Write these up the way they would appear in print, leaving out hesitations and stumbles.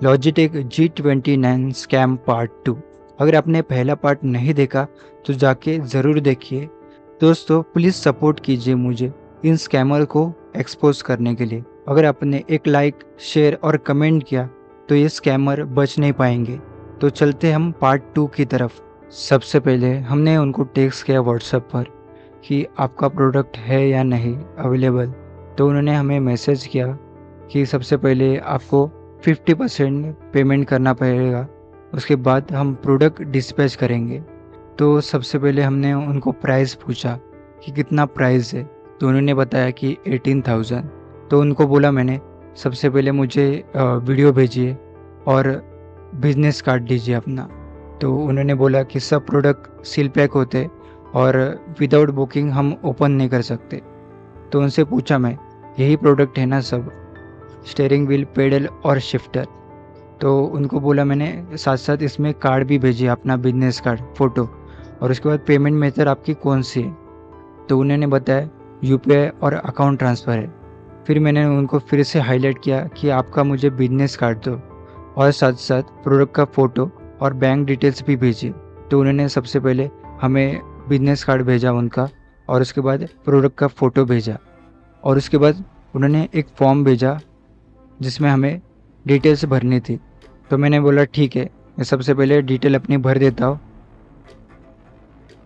Logitech G29 scam part 2। अगर आपने पहला पार्ट नहीं देखा तो जाके ज़रूर देखिए। दोस्तों प्लीज़ सपोर्ट कीजिए मुझे इन स्कैमर को एक्सपोज करने के लिए। अगर आपने एक लाइक, शेयर और कमेंट किया तो ये स्कैमर बच नहीं पाएंगे। तो चलते हम पार्ट 2 की तरफ। सबसे पहले हमने उनको टेक्स्ट किया व्हाट्सएप पर कि आपका प्रोडक्ट है या नहीं अवेलेबल। तो उन्होंने हमें मैसेज किया कि सबसे पहले आपको 50% पेमेंट करना पड़ेगा, उसके बाद हम प्रोडक्ट डिस्पैच करेंगे। तो सबसे पहले हमने उनको प्राइस पूछा कि कितना प्राइस है, तो उन्होंने बताया कि 18,000। तो उनको बोला मैंने सबसे पहले मुझे वीडियो भेजिए और बिजनेस कार्ड दीजिए अपना। तो उन्होंने बोला कि सब प्रोडक्ट सील पैक होते और विदाउट बुकिंग हम ओपन नहीं कर सकते। तो उनसे पूछा मैं, यही प्रोडक्ट है ना सब, स्टीयरिंग व्हील, पेडल और शिफ्टर। तो उनको बोला मैंने साथ साथ इसमें कार्ड भी भेजिए, अपना बिजनेस कार्ड फ़ोटो, और उसके बाद पेमेंट मेथड आपकी कौन सी है। तो उन्होंने बताया यूपीआई और अकाउंट ट्रांसफ़र है। फिर मैंने उनको फिर से हाईलाइट किया कि आपका मुझे बिजनेस कार्ड दो और साथ साथ प्रोडक्ट का फ़ोटो और बैंक डिटेल्स भी भेजिए। तो उन्होंने सबसे पहले हमें बिजनेस कार्ड भेजा उनका, और उसके बाद प्रोडक्ट का फ़ोटो भेजा, और उसके बाद उन्होंने एक फॉर्म भेजा जिसमें हमें डिटेल्स भरनी थी। तो मैंने बोला ठीक है, मैं सबसे पहले डिटेल अपनी भर देता हूँ।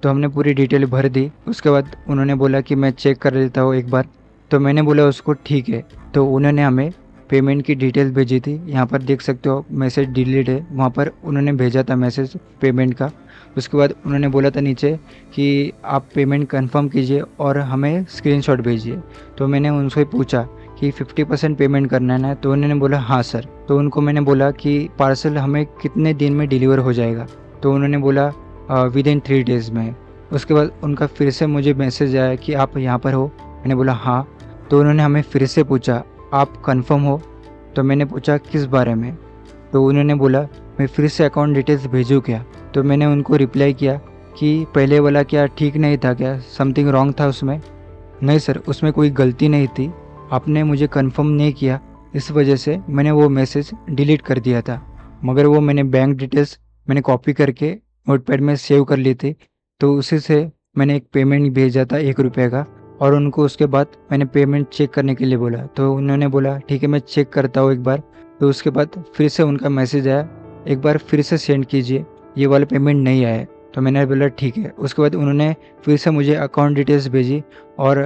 तो हमने पूरी डिटेल भर दी। उसके बाद उन्होंने बोला कि मैं चेक कर लेता हूँ एक बार। तो मैंने बोला उसको ठीक है। तो उन्होंने हमें पेमेंट की डिटेल भेजी थी। यहाँ पर देख सकते हो मैसेज डिलीट है, वहाँ पर उन्होंने भेजा था मैसेज पेमेंट का। उसके बाद उन्होंने बोला था नीचे कि आप पेमेंट कंफर्म कीजिए और हमें स्क्रीनशॉट भेजिए। तो मैंने उनसे पूछा कि 50% पेमेंट करना है ना, तो उन्होंने बोला हाँ सर। तो उनको मैंने बोला कि पार्सल हमें कितने दिन में डिलीवर हो जाएगा। तो उन्होंने बोला विद इन 3 डेज़ में। उसके बाद उनका फिर से मुझे मैसेज आया कि आप यहाँ पर हो। मैंने बोला हाँ। तो उन्होंने हमें फिर से पूछा आप कंफर्म हो। तो मैंने पूछा किस बारे में। तो उन्होंने बोला मैं फिर से अकाउंट डिटेल्स भेजूँ क्या। तो मैंने उनको रिप्लाई किया कि पहले वाला क्या ठीक नहीं था क्या, समथिंग रॉन्ग था उसमें। नहीं सर, उसमें कोई गलती नहीं थी, आपने मुझे कंफर्म नहीं किया, इस वजह से मैंने वो मैसेज डिलीट कर दिया था। मगर वो मैंने बैंक डिटेल्स मैंने कॉपी करके नोटपैड में सेव कर ली थी। तो उसी से मैंने एक पेमेंट भेजा था 1 रुपये का, और उनको उसके बाद मैंने पेमेंट चेक करने के लिए बोला। तो उन्होंने बोला ठीक है मैं चेक करता हूँ एक बार। तो उसके बाद फिर से उनका मैसेज आया, एक बार फिर से सेंड कीजिए, ये वाला पेमेंट नहीं आया है। तो मैंने बोला ठीक है। उसके बाद उन्होंने फिर से मुझे अकाउंट डिटेल्स भेजी, और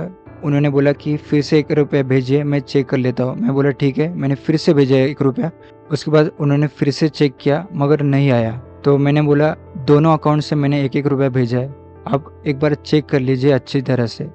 उन्होंने बोला कि फिर से 1 रुपया भेजिए, मैं चेक कर लेता हूँ। मैं बोला ठीक है। मैंने फिर से भेजा 1 रुपया। उसके बाद उन्होंने फिर से चेक किया मगर नहीं आया। तो मैंने बोला दोनों अकाउंट से मैंने 1-1 रुपया भेजा है, आप एक बार चेक कर लीजिए अच्छी तरह से।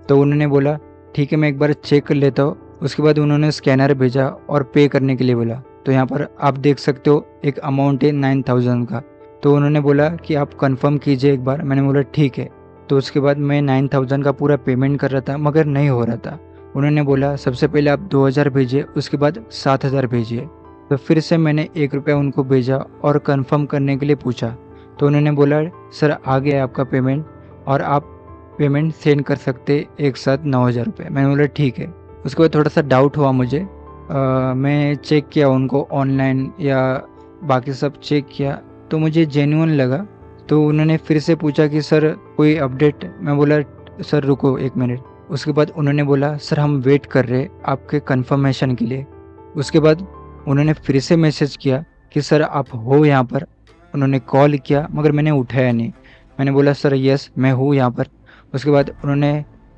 तो उन्होंने बोला ठीक है मैं एक बार चेक कर लेता हूँ। उसके बाद उन्होंने स्कैनर भेजा और पे करने के लिए बोला। तो यहाँ पर आप देख सकते हो एक अमाउंट है 9,000 का। तो उन्होंने बोला कि आप कंफर्म कीजिए एक बार। मैंने बोला ठीक है। तो उसके बाद मैं 9,000 का पूरा पेमेंट कर रहा था मगर नहीं हो रहा था। उन्होंने बोला सबसे पहले आप 2,000 भेजिए, उसके बाद 7,000 भेजिए। तो फिर से मैंने 1 रुपया उनको भेजा और कंफर्म करने के लिए पूछा। तो उन्होंने बोला सर आ गया आपका पेमेंट, और आप पेमेंट सेंड कर सकते एक साथ 9,000 रुपये। मैंने बोला ठीक है। उसके बाद थोड़ा सा डाउट हुआ मुझे। मैं चेक किया उनको ऑनलाइन या बाकी सब चेक किया, तो मुझे जेन्युइन लगा। तो उन्होंने फिर से पूछा कि सर कोई अपडेट। मैं बोला सर रुको 1 मिनट। उसके बाद उन्होंने बोला सर हम वेट कर रहे आपके कंफर्मेशन के लिए। उसके बाद उन्होंने फिर से मैसेज किया कि सर आप हो यहाँ पर। उन्होंने कॉल किया मगर मैंने उठाया नहीं। मैंने बोला सर यस मैं हूँ यहाँ पर। उसके बाद उन्होंने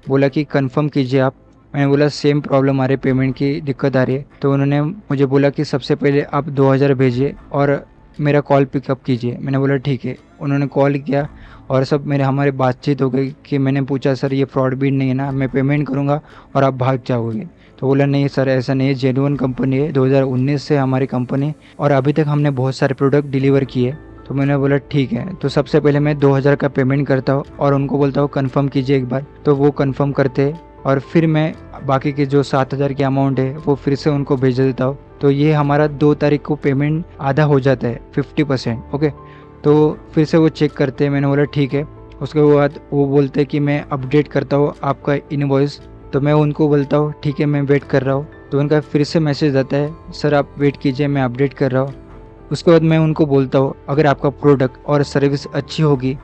बोला कि कंफर्म कीजिए आप। मैंने बोला सेम प्रॉब्लम आ रही है, पेमेंट की दिक्कत आ रही है। तो उन्होंने मुझे बोला कि सबसे पहले आप 2,000 भेजिए और मेरा कॉल पिकअप कीजिए। मैंने बोला ठीक है। उन्होंने कॉल किया और सब हमारी बातचीत हो गई कि मैंने पूछा सर ये फ्रॉड भी नहीं है ना, मैं पेमेंट करूँगा और आप भाग जाओगे। तो बोला नहीं सर ऐसा नहीं है, जेन्युइन कंपनी है, 2019 से हमारी कंपनी, और अभी तक हमने बहुत सारे प्रोडक्ट डिलीवर किए। तो मैंने बोला ठीक है। तो सबसे पहले मैं 2,000 का पेमेंट करता हूँ और उनको बोलता हूँ कंफर्म कीजिए एक बार। तो वो कंफर्म करते और फिर मैं बाकी के जो 7,000 की अमाउंट है वो फिर से उनको भेज देता हूँ। तो ये हमारा 2 तारीख को पेमेंट आधा हो जाता है 50%। ओके। तो फिर से वो चेक करते हैं। मैंने बोला ठीक है। उसके बाद वो बोलते हैं कि मैं अपडेट करता हूँ आपका इनवॉइस। तो मैं उनको बोलता हूँ ठीक है मैं वेट कर रहा हूँ। तो उनका फिर से मैसेज आता है, सर आप वेट कीजिए, मैं अपडेट कर रहा हूँ। उसके बाद मैं उनको बोलता हूँ, अगर आपका प्रोडक्ट और सर्विस अच्छी होगी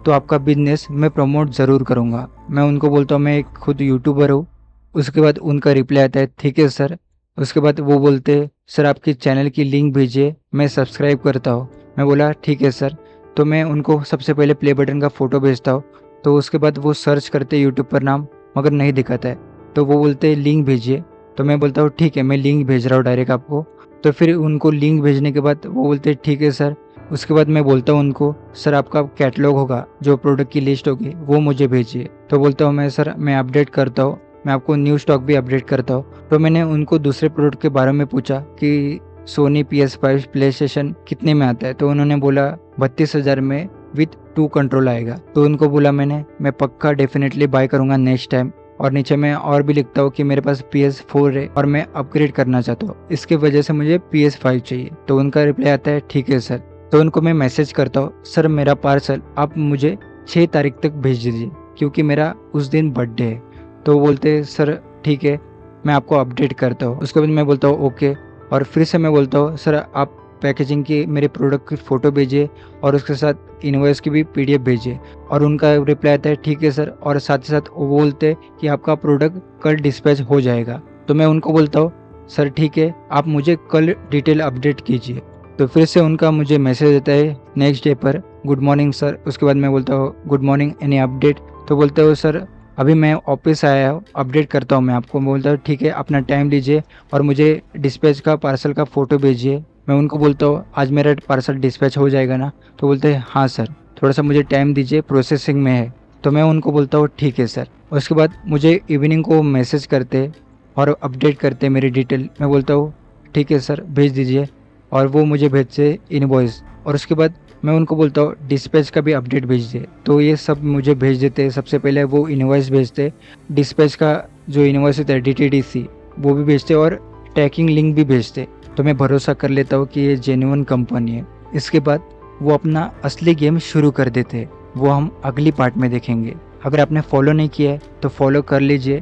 तो आपका बिजनेस मैं प्रमोट ज़रूर करूँगा। मैं उनको बोलता हूँ मैं एक खुद यूट्यूबर हूँ। उसके बाद उनका रिप्लाई आता है, ठीक है सर। उसके बाद वो बोलते हैं, सर आपके चैनल की लिंक भेजिए, मैं सब्सक्राइब करता हूँ। मैं बोला ठीक है सर। तो मैं उनको सबसे पहले प्ले बटन का फ़ोटो भेजता हूँ। तो उसके बाद वो सर्च करते यूट्यूब पर नाम, मगर नहीं दिखाता है। तो वो बोलते हैं लिंक भेजिए। तो मैं बोलता हूँ ठीक है, मैं लिंक भेज रहा हूँ डायरेक्ट आपको। तो फिर उनको लिंक भेजने के बाद वो बोलते हैं ठीक है सर। उसके बाद मैं बोलता हूँ उनको, सर आपका कैटलॉग होगा, जो प्रोडक्ट की लिस्ट होगी वो मुझे भेजिए। तो बोलता हूँ मैं सर मैं अपडेट करता हूँ, मैं आपको न्यू स्टॉक भी अपडेट करता हूँ। तो मैंने उनको दूसरे प्रोडक्ट के बारे में पूछा कि सोनी PS5 प्ले स्टेशन कितने में आता है। तो उन्होंने बोला 32,000 में विथ 2 कंट्रोल आएगा। तो उनको बोला मैंने, मैं पक्का डेफिनेटली बाय करूँगा नेक्स्ट टाइम। और नीचे मैं और भी लिखता हूँ कि मेरे पास PS4 है और मैं अपग्रेड करना चाहता हूँ, इसके वजह से मुझे PS5 चाहिए। तो उनका रिप्लाई आता है ठीक है सर। तो उनको मैं मैसेज करता हूँ, सर मेरा पार्सल आप मुझे 6 तारीख तक भेज दीजिए, क्योंकि मेरा उस दिन बर्थडे है। तो वो बोलते हैं सर ठीक है, मैं आपको अपडेट करता हूँ। उसके बाद मैं बोलता हूँ ओके। और फिर से मैं बोलता हूँ, सर आप पैकेजिंग की मेरे प्रोडक्ट की फ़ोटो भेजिए और उसके साथ इनवॉइस की भी PDF भेजिए। और उनका रिप्लाई आता है ठीक है सर। और साथ ही साथ वो बोलते हैं कि आपका प्रोडक्ट कल डिस्पैच हो जाएगा। तो मैं उनको बोलता हूँ सर ठीक है, आप मुझे कल डिटेल अपडेट कीजिए। तो फिर से उनका मुझे मैसेज आता है नेक्स्ट डे पर, गुड मॉर्निंग सर। उसके बाद मैं बोलता हूँ गुड मॉर्निंग, एनी अपडेट। तो बोलते हो सर अभी मैं ऑफिस आया हूँ, अपडेट करता हूँ मैं आपको। बोलता हूँ ठीक है, अपना टाइम लीजिए और मुझे डिस्पैच का पार्सल का फ़ोटो भेजिए। मैं उनको बोलता हूँ आज मेरा पार्सल डिस्पैच हो जाएगा ना। तो बोलते हैं हाँ सर, थोड़ा सा मुझे टाइम दीजिए, प्रोसेसिंग में है। तो मैं उनको बोलता हूँ ठीक है सर। उसके बाद मुझे इवनिंग को मैसेज करते और अपडेट करते मेरी डिटेल। मैं बोलता हूँ ठीक है सर, भेज दीजिए। और वो मुझे भेजते इनवॉइस। और उसके बाद मैं उनको बोलता हूँ डिस्पैच का भी अपडेट भेज दे। तो ये सब मुझे भेज देते। सबसे पहले वो इनवॉइस भेजते, डिस्पैच का जो इनवॉइस होता है DTDC वो भी भेजते और ट्रैकिंग लिंक भी भेजते। तो मैं भरोसा कर लेता हूँ कि ये जेन्युइन कंपनी है। इसके बाद वो अपना असली गेम शुरू कर देते, वो हम अगली पार्ट में देखेंगे। अगर आपने फॉलो नहीं किया है तो फॉलो कर लीजिए।